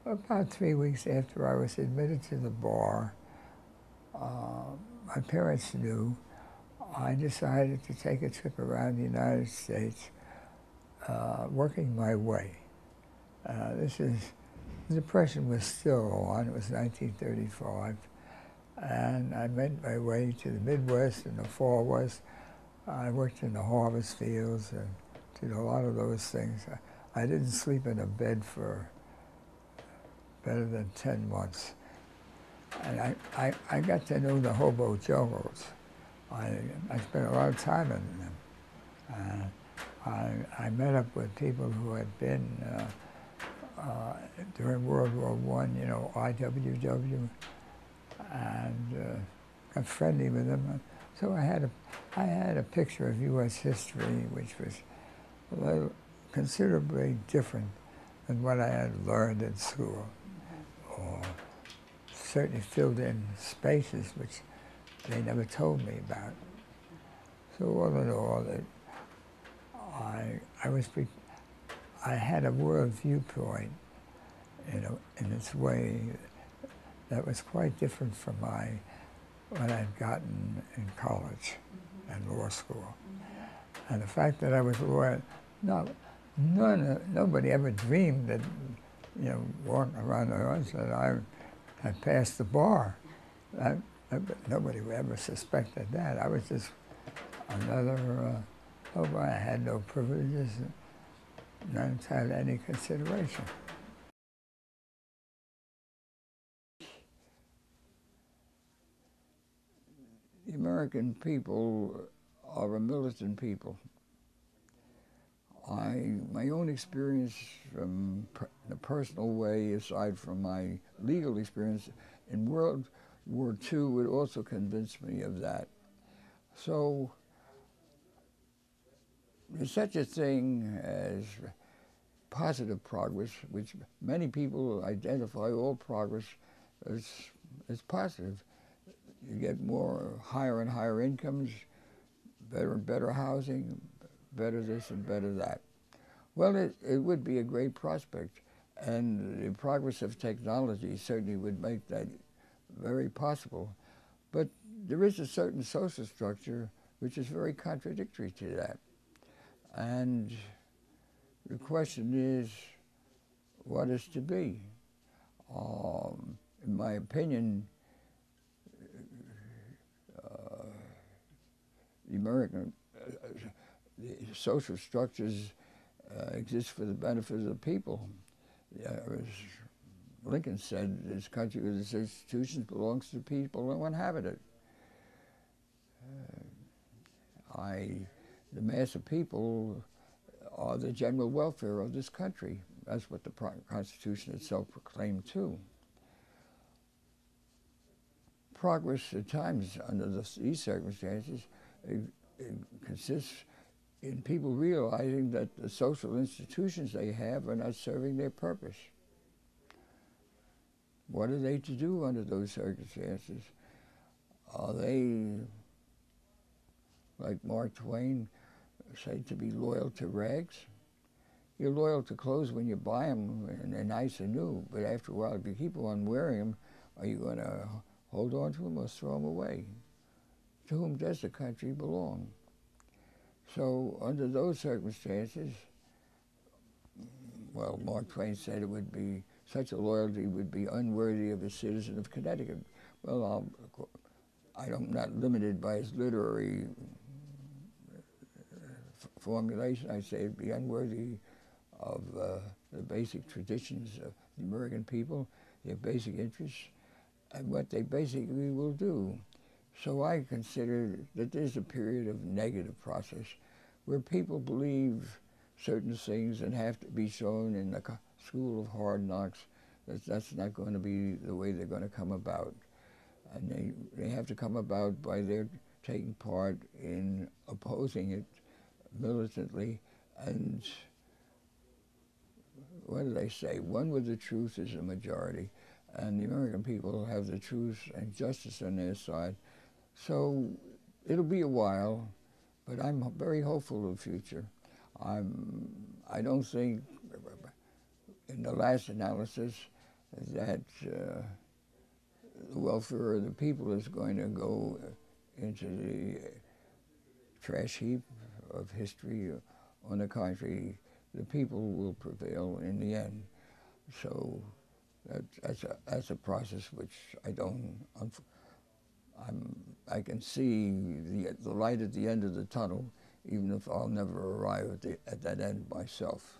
About 3 weeks after I was admitted to the bar, my parents knew. I decided to take a trip around the United States, working my way. The Depression was still on. It was 1935. And I made my way to the Midwest and the Far West. I worked in the harvest fields and did a lot of those things. I didn't sleep in a bed for better than 10 months. And I got to know the hobo jungles. I spent a lot of time in them. I met up with people who had been during World War I, IWW, and got friendly with them. So I had a picture of U.S. history which was a little considerably different than what I had learned in school, or certainly filled in spaces which they never told me about. So all in all, I had a world viewpoint, in its way that was quite different from what I'd gotten in college and law school. And the fact that I was a lawyer, nobody ever dreamed that, walking around the house that I had passed the bar. Nobody would ever suspected that. I was just another hobo. I had no privileges, none had any consideration. The American people are a militant people. My own experience from in a personal way, aside from my legal experience in World War II, would also convince me of that. So there's such a thing as positive progress, which many people identify all progress as positive. You get higher and higher incomes, better and better housing, better this and better that. Well, it would be a great prospect, and the progress of technology certainly would make that very possible. But there is a certain social structure which is very contradictory to that. And the question is, what is to be? In my opinion, the social structures exist for the benefit of the people. As Lincoln said, this country with its institutions belongs to the people who inhabit it. The mass of people are the general welfare of this country. That's what the Constitution itself proclaimed too. Progress at times under these circumstances it consists in people realizing that the social institutions they have are not serving their purpose. What are they to do under those circumstances? Are they, like Mark Twain, say, to be loyal to rags? You're loyal to clothes when you buy them and they're nice and new, but after a while, if you keep on wearing them, are you going to hold on to them or throw them away? To whom does the country belong? So under those circumstances, well, Mark Twain said it would be, such a loyalty would be unworthy of a citizen of Connecticut. Well, I'm not limited by his literary formulation. I say it'd be unworthy of the basic traditions of the American people, their basic interests, and what they basically will do. So I consider that there's a period of negative process where people believe certain things and have to be shown in the school of hard knocks that that's not going to be the way they're going to come about. And they have to come about by their taking part in opposing it militantly. And what do they say? One with the truth is a majority. And the American people have the truth and justice on their side. So it'll be a while, but I'm very hopeful of the future. I don't think, in the last analysis, that the welfare of the people is going to go into the trash heap of history. On the contrary, the people will prevail in the end. So that's a process which I can see the light at the end of the tunnel, even if I'll never arrive at that end myself.